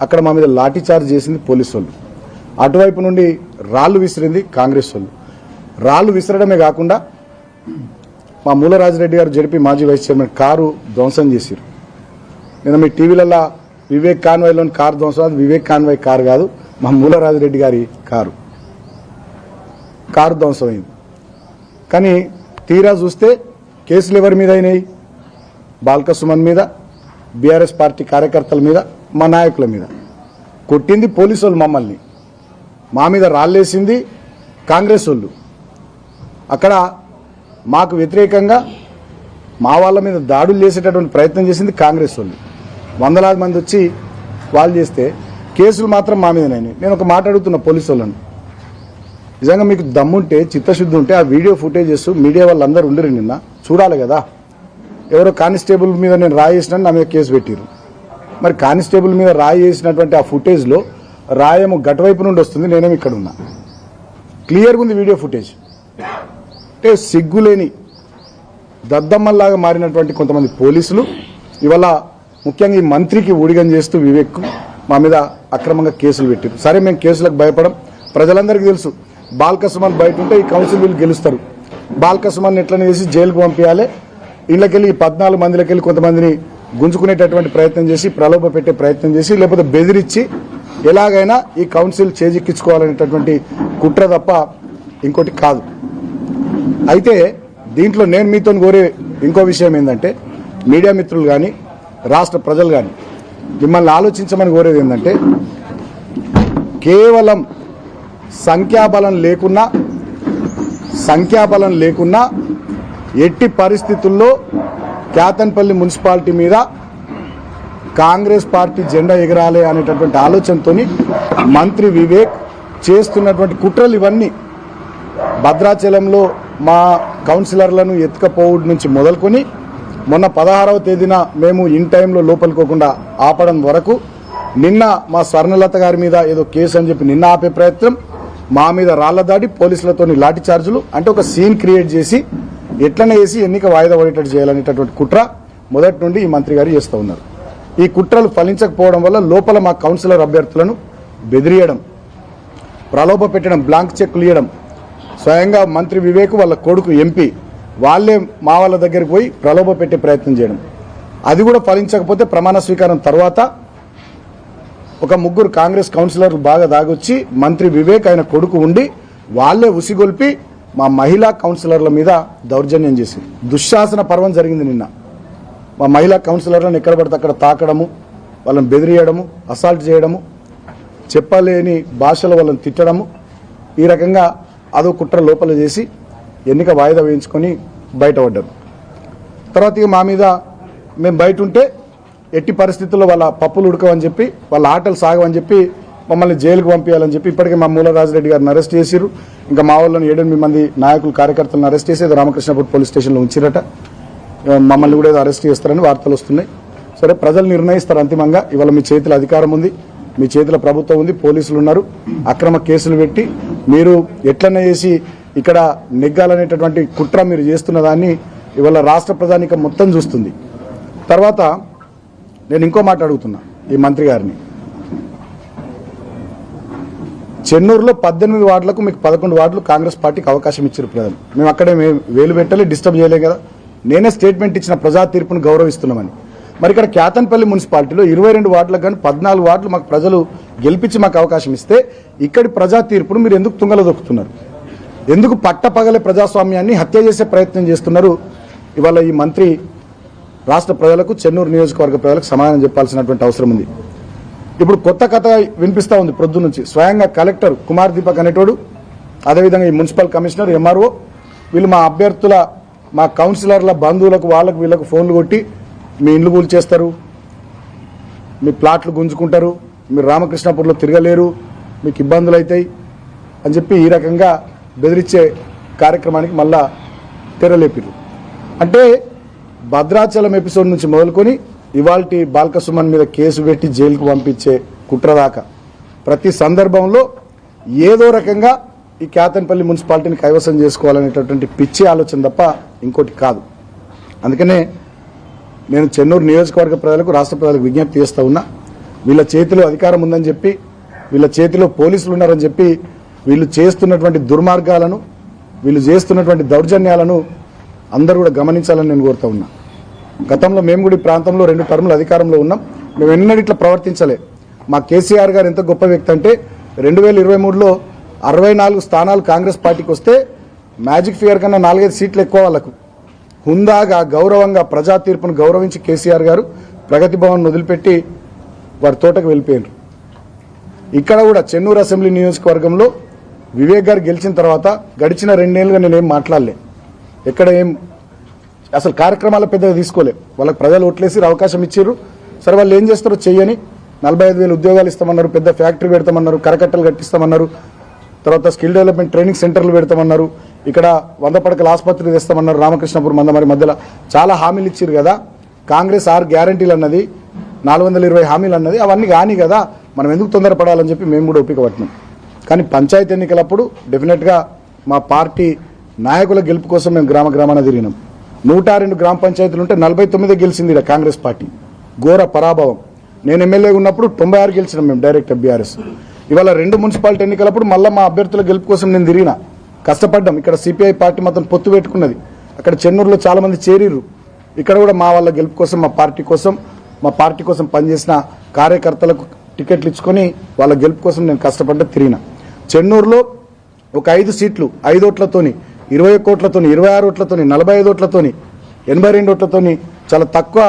అక్కడ మా మీద లాఠీ చార్జ్ చేసింది పోలీసు వాళ్ళు. అటువైపు నుండి రాళ్లు విసిరింది కాంగ్రెస్ వాళ్ళు. రాళ్లు విసరడమే కాకుండా మా మూలరాజిరెడ్డి గారు జడిపి మాజీ వైస్ చైర్మన్ కారు ధ్వంసం చేశారు. నేను మీ టీవీలలో వివేక్ కాన్వాయ్లోని కారు ధ్వంసం, అది వివేక్ కాన్వాయ్ కారు కాదు, మా మూలరాజిరెడ్డి గారి కారు ధ్వంసమైంది. కానీ తీరా చూస్తే కేసులు ఎవరి మీద అయినాయి? బాల్క సుమన్ మీద, బీఆర్ఎస్ పార్టీ కార్యకర్తల మీద, మా నాయకుల మీద. కొట్టింది పోలీసు వాళ్ళు మమ్మల్ని, మా మీద రాళ్ళేసింది కాంగ్రెస్ వాళ్ళు. అక్కడ మాకు వ్యతిరేకంగా మా వాళ్ళ మీద దాడులు చేసేటటువంటి ప్రయత్నం చేసింది కాంగ్రెస్ వాళ్ళు. వందలాది మంది వచ్చి వాళ్ళు చేస్తే కేసులు మాత్రం మా మీదనైనాయి. నేను ఒక మాట అడుగుతున్నా పోలీసు వాళ్ళని, నిజంగా మీకు దమ్ముంటే చిత్తశుద్ధి ఉంటే ఆ వీడియో ఫుటేజెస్ మీడియా వాళ్ళందరూ ఉండరు, నిన్న చూడాలి కదా. ఎవరో కానిస్టేబుల్ మీద నేను రాయి వేసినా నా మీద కేసు పెట్టిరు. మరి కానిస్టేబుల్ మీద రాయి వేసినటువంటి ఆ ఫుటేజ్లో రాయేమో గటువైపు నుండి వస్తుంది, నేనేమో ఇక్కడ ఉన్నా. క్లియర్గా ఉంది వీడియో ఫుటేజ్. అంటే సిగ్గులేని దద్దమ్మల్లాగా మారినటువంటి కొంతమంది పోలీసులు ఇవాళ ముఖ్యంగా ఈ మంత్రికి ఊడిగం చేస్తూ వివేక్ మా మీద అక్రమంగా కేసులు పెట్టారు. సరే, మేము కేసులకు భయపడం, ప్రజలందరికీ తెలుసు. బాల్క సుమన్ బయట ఉంటే ఈ కౌన్సిల్ వీళ్ళు గెలుస్తారు. బాల్క సుమన్ ఎట్లనే చేసి జైలుకు పంపించాలి, ఇళ్ళకెళ్ళి 14 మందిలకెళ్ళి కొంతమందిని గుంజుకునేటటువంటి ప్రయత్నం చేసి, ప్రలోభ పెట్టే ప్రయత్నం చేసి, లేకపోతే బెదిరించి ఎలాగైనా ఈ కౌన్సిల్ చేజిక్కించుకోవాలనేటటువంటి కుట్ర తప్ప ఇంకోటి కాదు. అయితే దీంట్లో నేను మీతో కోరే ఇంకో విషయం ఏంటంటే, మీడియా మిత్రులు కానీ రాష్ట్ర ప్రజలు కానీ మిమ్మల్ని ఆలోచించమని కోరేది ఏంటంటే, కేవలం సంఖ్యాబలం లేకున్నా ఎట్టి పరిస్థితుల్లో కేతన్పల్లి మున్సిపాలిటీ మీద కాంగ్రెస్ పార్టీ జెండా ఎగరాలి అనేటటువంటి ఆలోచనతో మంత్రి వివేక్ చేస్తున్నటువంటి కుట్రలు ఇవన్నీ. భద్రాచలంలో మా కౌన్సిలర్లను ఎత్తుకపోవడం నుంచి మొదలుకొని మొన్న 16వ తేదీన మేము ఇన్ టైంలో లోపలికోకుండా ఆపడం వరకు, నిన్న మా స్వర్ణలత గారి మీద ఏదో కేసు అని చెప్పి నిన్న ఆపే ప్రయత్నం, మా మీద రాళ్ల దాడి, పోలీసులతో లాఠీ చార్జులు, అంటే ఒక సీన్ క్రియేట్ చేసి ఎట్లనే చేసి ఎన్నిక వాయిదా పడేటట్టు చేయాలనేటటువంటి కుట్ర మొదటి నుండి ఈ మంత్రి గారు చేస్తూ ఉన్నారు. ఈ కుట్రలు ఫలించకపోవడం వల్ల లోపల మా కౌన్సిలర్ అభ్యర్థులను బెదిరియడం, ప్రలోభ పెట్టడం, బ్లాంక్ చెక్లు ఇవ్వడం, స్వయంగా మంత్రి వివేక్ వాళ్ళ కొడుకు ఎంపీ వాళ్ళే మా వాళ్ళ దగ్గరికి పోయి ప్రలోభ పెట్టే ప్రయత్నం చేయడం. అది కూడా ఫలించకపోతే ప్రమాణ స్వీకారం తర్వాత ఒక 3 కాంగ్రెస్ కౌన్సిలర్లు బాగా దాగొచ్చి మంత్రి వివేక్ ఆయన కొడుకు ఉండి వాళ్ళే ఉసిగొల్పి మా మహిళా కౌన్సిలర్ల మీద దౌర్జన్యం చేసి దుశ్శాసన పర్వం జరిగింది. నిన్న మా మహిళా కౌన్సిలర్లను ఎక్కడ పడితే అక్కడ తాకడము, వాళ్ళని బెదిరియడము, అసాల్ట్ చేయడము, చెప్పలేని భాషలో వాళ్ళని తిట్టడము, ఈ రకంగా అదో కుట్ర లోపల చేసి ఎన్నిక వాయిదా వేయించుకొని బయటపడ్డారు. తర్వాత ఇక మా మీద మేము బయట ఉంటే ఎట్టి పరిస్థితుల్లో వాళ్ళ పప్పులు ఉడకవని చెప్పి, వాళ్ళ ఆటలు సాగవని చెప్పి మమ్మల్ని జైలుకు పంపించాలని చెప్పి ఇప్పటికే మా మూలరాజిరెడ్డి గారిని అరెస్ట్ చేసిరు. ఇంకా మా వాళ్ళని 7-8 మంది నాయకులు కార్యకర్తలను అరెస్ట్ చేసి రామకృష్ణపూర్ పోలీస్ స్టేషన్లో ఉంచిరట. మమ్మల్ని కూడా ఏదో అరెస్ట్ చేస్తారని వార్తలు వస్తున్నాయి. సరే, ప్రజలు నిర్ణయిస్తారు అంతిమంగా. ఇవాళ మీ చేతిలో అధికారం ఉంది, మీ చేతిలో ప్రభుత్వం ఉంది, పోలీసులు ఉన్నారు. అక్రమ కేసులు పెట్టి మీరు ఎట్లనే చేసి ఇక్కడ నెగ్గాలనేటటువంటి కుట్ర మీరు చేస్తున్న దాన్ని ఇవాళ రాష్ట్ర ప్రజానీకం మొత్తం చూస్తుంది. తర్వాత నేను ఇంకో మాట అడుగుతున్నా ఈ మంత్రి గారిని. చెన్నూరులో 18 వార్డులకు మీకు 11 వార్డులు కాంగ్రెస్ పార్టీకి అవకాశం ఇచ్చారు ప్రజలు. మేము అక్కడే వేలు పెట్టాలి, డిస్టర్బ్ చేయలేం కదా. నేనే స్టేట్మెంట్ ఇచ్చిన ప్రజా తీర్పును గౌరవిస్తున్నామని. మరి ఇక్కడ కేతన్పల్లి మున్సిపాలిటీలో 22 వార్డులకు కానీ 14 వార్డులు మాకు ప్రజలు గెలిపించి మాకు అవకాశం ఇస్తే ఇక్కడి ప్రజా తీర్పును మీరు ఎందుకు తుంగలో దొక్కుతున్నారు? ఎందుకు పట్టపగలే ప్రజాస్వామ్యాన్ని హత్య చేసే ప్రయత్నం చేస్తున్నారు? ఇవాళ ఈ మంత్రి రాష్ట్ర ప్రజలకు, చెన్నూరు నియోజకవర్గ ప్రజలకు సమాధానం చెప్పాల్సినటువంటి అవసరం ఉంది. ఇప్పుడు కొత్త కథ వినిపిస్తూ ఉంది ప్రొద్దు నుంచి. స్వయంగా కలెక్టర్ కుమార్ దీపక్ అనేటోడు, అదేవిధంగా ఈ మున్సిపల్ కమిషనర్, ఎంఆర్ఓ వీళ్ళు మా అభ్యర్థుల, మా కౌన్సిలర్ల బంధువులకు, వాళ్ళకు వీళ్ళకు ఫోన్లు కొట్టి మీ ఇండ్లు కూల్చేస్తారు, మీ ప్లాట్లు గుంజుకుంటారు, మీరు రామకృష్ణపూర్లో తిరగలేరు, మీకు ఇబ్బందులు అవుతాయి అని చెప్పి ఈ రకంగా బెదిరించే కార్యక్రమానికి మళ్ళా తెరలేపిరు. అంటే భద్రాచలం ఎపిసోడ్ నుంచి మొదలుకొని ఇవాల్టి బాల్క సుమన్ మీద కేసు పెట్టి జైలుకు పంపించే కుట్ర దాకా ప్రతి సందర్భంలో ఏదో రకంగా ఈ కేతన్పల్లి మున్సిపాలిటీని కైవసం చేసుకోవాలనేటటువంటి పిచ్చి ఆలోచన తప్ప ఇంకోటి కాదు. అందుకనే నేను చెన్నూరు నియోజకవర్గ ప్రజలకు, రాష్ట్ర ప్రజలకు విజ్ఞప్తి చేస్తూ ఉన్నా, వీళ్ళ చేతిలో అధికారం ఉందని చెప్పి, వీళ్ళ చేతిలో పోలీసులు ఉన్నారని చెప్పి వీళ్ళు చేస్తున్నటువంటి దుర్మార్గాలను, వీళ్ళు చేస్తున్నటువంటి దౌర్జన్యాలను అందరూ కూడా గమనించాలని నేను కోరుతా ఉన్నా. గతంలో మేము కూడా ఈ ప్రాంతంలో 2 టర్ములు అధికారంలో ఉన్నాం. మేము ఎన్నడూ ఇట్లా ప్రవర్తించలే. మా కేసీఆర్ గారు ఎంత గొప్ప వ్యక్తి అంటే 2023లో 64 స్థానాలు కాంగ్రెస్ పార్టీకి వస్తే మ్యాజిక్ ఫిగర్ కన్నా 4-5 సీట్లు ఎక్కువ వాళ్ళకు. హుందాగా గౌరవంగా ప్రజా తీర్పును గౌరవించి కేసీఆర్ గారు ప్రగతి భవన్ వదిలిపెట్టి వారి తోటకు వెళ్ళిపోయారు. ఇక్కడ కూడా చెన్నూరు అసెంబ్లీ నియోజకవర్గంలో వివేక్ గారు గెలిచిన తర్వాత గడిచిన 2 ఏళ్ళుగా నేనేం మాట్లాడలే. ఎక్కడ ఏం అసలు కార్యక్రమాలు పెద్దగా తీసుకోలే. వాళ్ళకి ప్రజలు ఓట్లేసి అవకాశం ఇచ్చారు. సరే వాళ్ళు ఏం చేస్తారో చెయ్యని 45,000 ఉద్యోగాలు ఇస్తామన్నారు, పెద్ద ఫ్యాక్టరీ పెడతామన్నారు, కరకట్టలు కట్టిస్తామన్నారు, తర్వాత స్కిల్ డెవలప్మెంట్ ట్రైనింగ్ సెంటర్లు పెడతామన్నారు, ఇక్కడ 100 పడకల ఆసుపత్రి తెస్తామన్నారు, రామకృష్ణపూర్ మందమరి మధ్యలో చాలా హామీలు ఇచ్చారు కదా. కాంగ్రెస్ 6 గ్యారంటీలు అన్నది, 420 హామీలు అన్నది, అవన్నీ కానీ కదా, మనం ఎందుకు తొందరపడాలని చెప్పి మేము కూడా ఒప్పిక పట్టినాం. కానీ పంచాయతీ ఎన్నికలప్పుడు డెఫినెట్గా మా పార్టీ నాయకుల గెలుపు కోసం మేము గ్రామాన తిరిగినాం. 102 గ్రామ పంచాయతీలు ఉంటే 49 గెలిచింది ఇలా కాంగ్రెస్ పార్టీ. ఘోర పరాభవం. నేను ఎమ్మెల్యే ఉన్నప్పుడు 96 గెలిచినాం మేము డైరెక్ట్ బీఆర్ఎస్. ఇవాళ 2 మున్సిపాలిటీ ఎన్నికలప్పుడు మళ్ళీ మా అభ్యర్థుల గెలుపు కోసం నేను తిరిగినా, కష్టపడ్డాం. ఇక్కడ సిపిఐ పార్టీ మొత్తం పొత్తు పెట్టుకున్నది. అక్కడ చెన్నూరులో చాలా మంది చేరిర్రు. ఇక్కడ కూడా మా వాళ్ళ గెలుపు కోసం, మా పార్టీ కోసం పనిచేసిన కార్యకర్తలకు టికెట్లు ఇచ్చుకొని వాళ్ళ గెలుపు కోసం నేను కష్టపడ్డా తిరిగిన. చెన్నూరులో ఒక 5 సీట్లు 5 ఓట్లతోని, 21 ఓట్లతోని, 26 ఓట్లతోని, 45 ఓట్లతోని, 82 ఓట్లతోని, చాలా తక్కువ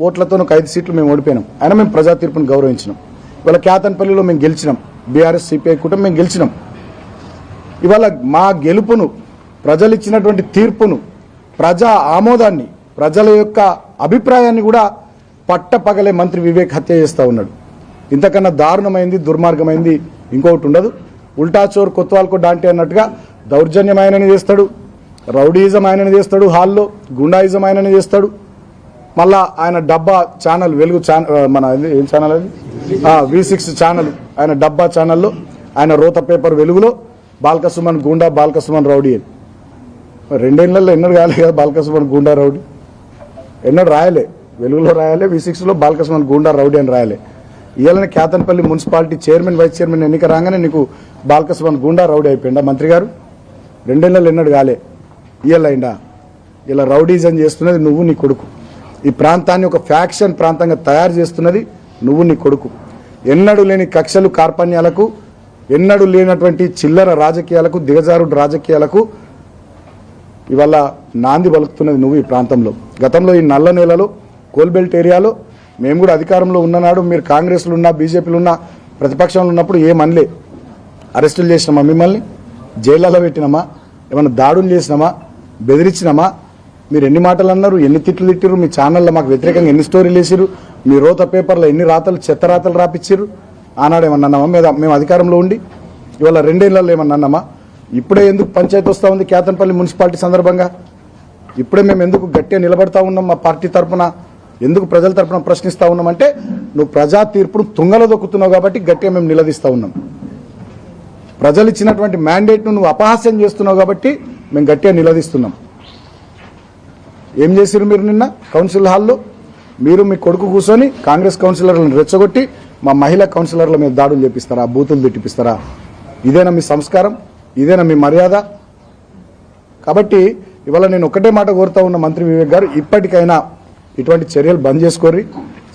ఓట్లతో ఒక 5 సీట్లు మేము ఓడిపోయినాం. అయినా మేము ప్రజా తీర్పును గౌరవించినాం. ఇవాళ కేతన్పల్లిలో మేము గెలిచినాం. బీఆర్ఎస్ సిపిఐ కూటమి మేము గెలిచినాం. ఇవాళ మా గెలుపును, ప్రజలు ఇచ్చినటువంటి తీర్పును, ప్రజా ఆమోదాన్ని, ప్రజల యొక్క అభిప్రాయాన్ని కూడా పట్టపగలే మంత్రి వివేక్ హత్య చేస్తూ ఉన్నాడు. ఇంతకన్నా దారుణమైంది, దుర్మార్గమైంది ఇంకొకటి ఉండదు. ఉల్టా చోర్ కొత్వాల్కో డాంటే అన్నట్టుగా దౌర్జన్యం ఆయనని చేస్తాడు, రౌడీయిజం ఆయనని చేస్తాడు, హాల్లో గుండాయిజం ఆయనని చేస్తాడు. మళ్ళా ఆయన డబ్బా ఛానల్, వెలుగు మన ఏం ఛానల్ అది, V6 ఛానల్, ఆయన డబ్బా ఛానల్లో ఆయన రోత పేపర్ వెలుగులో బాల్కసుమన్ గుండా, బాల్కసుమన్ రౌడీ అని 2 ఏళ్లలో ఎన్నడూ రాయలే కదా. బాల్కసుమన్ గుండా రౌడీ ఎన్నడూ రాయలే. వెలుగులో రాయాలి, V6లో బాల్కసుమన్ గుండా రౌడీ అని రాయాలి. ఇవాళ Ketanpalli municipality chairman, vice chairman ఎన్నిక రాగానే నీకు బాల్కసుమన్ గుండా రౌడీ అయిపోయిందా మంత్రి గారు? 2 ఏళ్లలో ఎన్నడూ కాలే. ఇయ్యలైందా? ఇలా రౌడీజం చేస్తున్నది నువ్వు, నీ కొడుకు. ఈ ప్రాంతాన్ని ఒక ఫ్యాక్షన్ ప్రాంతంగా తయారు చేస్తున్నది నువ్వు, నీ కొడుకు. ఎన్నడూ లేని కక్షలు, కార్పణ్యాలకు, ఎన్నడూ లేనటువంటి చిల్లర రాజకీయాలకు, దిగజారుడు రాజకీయాలకు ఇవాళ నాంది పలుకుతున్నది నువ్వు ఈ ప్రాంతంలో. గతంలో ఈ నల్ల నేలలో, కోల్బెల్ట్ ఏరియాలో మేము కూడా అధికారంలో ఉన్ననాడు మీరు కాంగ్రెస్లో ఉన్నా, బీజేపీలో ఉన్నా, ప్రతిపక్షంలో ఉన్నప్పుడు ఏమనలే. అరెస్టులు చేసినామా, మిమ్మల్ని జైళ్ళలో పెట్టినామా, ఏమైనా దాడులు చేసినామా, బెదిరించినామా? మీరు ఎన్ని మాటలు అన్నారు, ఎన్ని తిట్లు తిట్టిరు, మీ ఛానల్లో మాకు వ్యతిరేకంగా ఎన్ని స్టోరీలు వేసిరు, మీ రోత పేపర్లో ఎన్ని రాతలు, చెత్త రాతలు రాపిచ్చిర్రు. ఆనాడు ఏమన్నా అన్నామా మేము అధికారంలో ఉండి? ఇవాళ 2 ఏళ్లలో ఏమన్నా అన్నామా? ఇప్పుడే ఎందుకు పంచాయతీ వస్తూ ఉంది కేతన్పల్లి మున్సిపాలిటీ సందర్భంగా? ఇప్పుడే మేము ఎందుకు గట్టిగా నిలబడతా ఉన్నాం? మా పార్టీ తరఫున ఎందుకు ప్రజల తరఫున ప్రశ్నిస్తూ ఉన్నామంటే నువ్వు ప్రజా తీర్పును తుంగలో దొక్కుతున్నావు కాబట్టి గట్టిగా మేము నిలదీస్తూ ఉన్నాం. ప్రజలు ఇచ్చినటువంటి మ్యాండేట్ను నువ్వు అపహాస్యం చేస్తున్నావు కాబట్టి మేము గట్టిగా నిలదీస్తున్నాం. ఏం చేసిరు మీరు నిన్న కౌన్సిల్ హాల్లో? మీరు మీ కొడుకు కూర్చొని కాంగ్రెస్ కౌన్సిలర్లను రెచ్చగొట్టి మా మహిళా కౌన్సిలర్ల మీద దాడులు చేపిస్తారా, బూతులు తిట్టిపిస్తారా? ఇదేనా మీ సంస్కారం? ఇదేనా మీ మర్యాద? కాబట్టి ఇవాళ నేను ఒకటే మాట కోరుతా ఉన్న మంత్రి వివేక్ గారు, ఇప్పటికైనా ఇటువంటి చర్యలు బంద్ చేసుకోర్రి.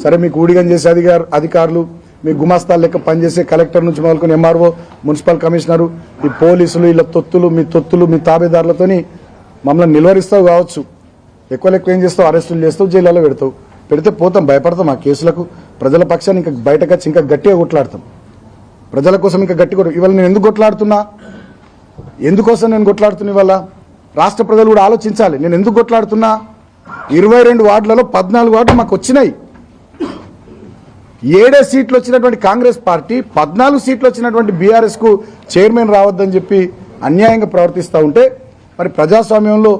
సరే, మీకు ఊడిగం చేసే అధికారులు, మీ గుమాస్తాల లెక్క పనిచేసే కలెక్టర్ నుంచి మొదలుకొని ఎంఆర్ఓ, మున్సిపల్ కమిషనరు, ఈ పోలీసులు, ఇలా తొత్తులు మీ తాబేదారులతోని మమ్మల్ని నిలువరిస్తావు కావచ్చు. ఎక్కువ ఏం చేస్తావు? అరెస్టులు చేస్తావు, జైల్లో పెడితే పోతాం, భయపడతాం ఆ కేసులకు. ప్రజల పక్షాన్ని ఇంకా బయటకు వచ్చి ఇంకా గట్టిగా కొట్లాడతాం. ప్రజల కోసం ఇంకా గట్టిగా ఇవాళ నేను ఎందుకు కొట్లాడుతున్నా, ఎందుకోసం నేను కొట్లాడుతున్నా? ఇవాళ రాష్ట్ర ప్రజలు కూడా ఆలోచించాలి. నేను ఎందుకు కొట్లాడుతున్నా? 22 వార్డులలో 14 వార్డులు మాకు వచ్చినాయి. 7 సీట్లు వచ్చినటువంటి కాంగ్రెస్ పార్టీ 14 సీట్లు వచ్చినటువంటి బీఆర్ఎస్కు చైర్మన్ రావద్దని చెప్పి అన్యాయంగా ప్రవర్తిస్తూ ఉంటే, మరి ప్రజాస్వామ్యంలో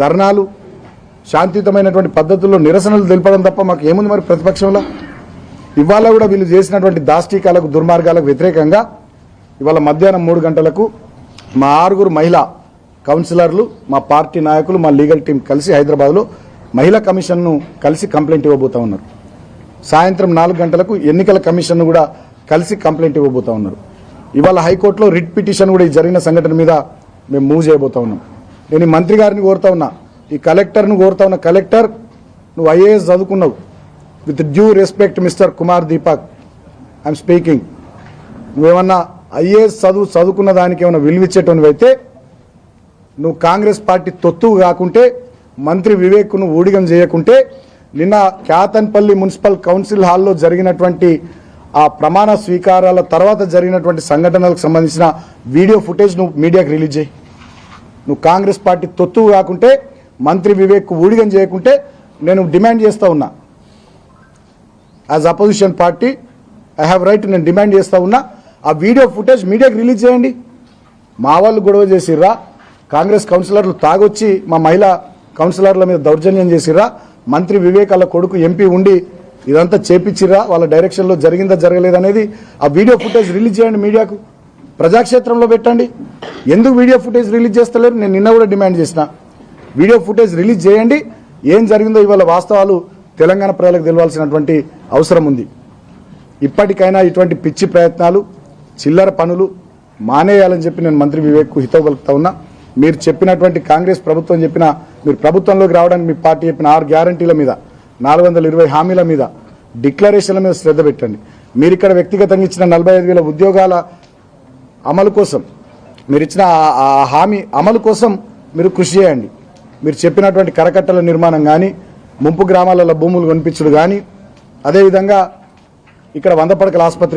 ధర్నాలు, శాంతియుతమైనటువంటి పద్ధతుల్లో నిరసనలు తెలపడం తప్ప మాకు ఏముంది మరి ప్రతిపక్షంలో? ఇవాళ కూడా వీళ్ళు చేసినటువంటి దాష్టీకాలకు, దుర్మార్గాలకు వ్యతిరేకంగా ఇవాళ మధ్యాహ్నం 3 గంటలకు మా 6 మహిళా కౌన్సిలర్లు, మా పార్టీ నాయకులు, మా లీగల్ టీం కలిసి హైదరాబాద్లో మహిళా కమిషన్ను కలిసి కంప్లైంట్ ఇవ్వబోతా ఉన్నారు. సాయంత్రం 4 గంటలకు ఎన్నికల కమిషన్ కూడా కలిసి కంప్లైంట్ ఇవ్వబోతా ఉన్నారు. ఇవాళ హైకోర్టులో రిట్ పిటిషన్ కూడా ఈ జరిగిన సంఘటన మీద మేము మూవ్ చేయబోతా ఉన్నాం. నేను ఈ మంత్రి గారిని కోరుతా ఉన్నా, ఈ కలెక్టర్ను కోరుతా ఉన్నా, కలెక్టర్ నువ్వు ఐఏఎస్ చదువుకున్నావు, with due respect mister Kumar Deepak I'm speaking, నువ్వేమన్నా ఐఏఎస్ చదువుకున్న దానికి ఏమైనా విలువిచ్చేటోనివి అయితే నువ్వు కాంగ్రెస్ పార్టీ తొత్తువు కాకుంటే, మంత్రి వివేక్ను ఊడిగం చేయకుంటే, నిన్న క్యాతన్పల్లి మున్సిపల్ కౌన్సిల్ హాల్లో జరిగినటువంటి ఆ ప్రమాణ స్వీకారాల తర్వాత జరిగినటువంటి సంఘటనలకు సంబంధించిన వీడియో ఫుటేజ్ నువ్వు మీడియాకి రిలీజ్ చేయి. నువ్వు కాంగ్రెస్ పార్టీ తొత్తువు కాకుంటే, మంత్రి వివేక్ ఊడిగం చేయకుంటే నేను డిమాండ్ చేస్తూ ఉన్నా, as opposition party I have right, నేను డిమాండ్ చేస్తూ ఉన్నా ఆ వీడియో ఫుటేజ్ మీడియాకి రిలీజ్ చేయండి. మా వాళ్ళు గొడవ చేసిర్రా, కాంగ్రెస్ కౌన్సిలర్లు తాగొచ్చి మా మహిళా కౌన్సిలర్ల మీద దౌర్జన్యం చేసిర్రా, మంత్రి వివేక్ వాళ్ళ కొడుకు ఎంపీ ఉండి ఇదంతా చేపించిర్రా, వాళ్ళ డైరెక్షన్లో జరిగిందా జరగలేదనేది ఆ వీడియో ఫుటేజ్ రిలీజ్ చేయండి, మీడియాకు ప్రజాక్షేత్రంలో పెట్టండి. ఎందుకు వీడియో ఫుటేజ్ రిలీజ్ చేస్తలేరు? నేను నిన్న కూడా డిమాండ్ చేసిన వీడియో ఫుటేజ్ రిలీజ్ చేయండి. ఏం జరిగిందో ఇవాళ వాస్తవాలు తెలంగాణ ప్రజలకు తెలియాల్సినటువంటి అవసరం ఉంది. ఇప్పటికైనా ఇటువంటి పిచ్చి ప్రయత్నాలు, చిల్లర పనులు మానేయాలని చెప్పి నేను మంత్రి వివేక్కు హితవు పలుకుతా ఉన్నా. మీరు చెప్పినటువంటి కాంగ్రెస్ ప్రభుత్వం చెప్పిన, మీరు ప్రభుత్వంలోకి రావడానికి మీ పార్టీ చెప్పిన 6 గ్యారంటీల మీద, 420 హామీల మీద, డిక్లరేషన్ల మీద శ్రద్ధ పెట్టండి. మీరు ఇక్కడ వ్యక్తిగతంగా ఇచ్చిన 45,000 ఉద్యోగాల అమలు కోసం, మీరు ఇచ్చిన ఆ హామీ అమలు కోసం మీరు కృషి చేయండి. మీరు చెప్పినటువంటి కరకట్టల నిర్మాణం కానీ, ముంపు గ్రామాలలో భూములు కొనిపించడం కానీ, అదేవిధంగా ఇక్కడ 100 పడకల ఆసుపత్రి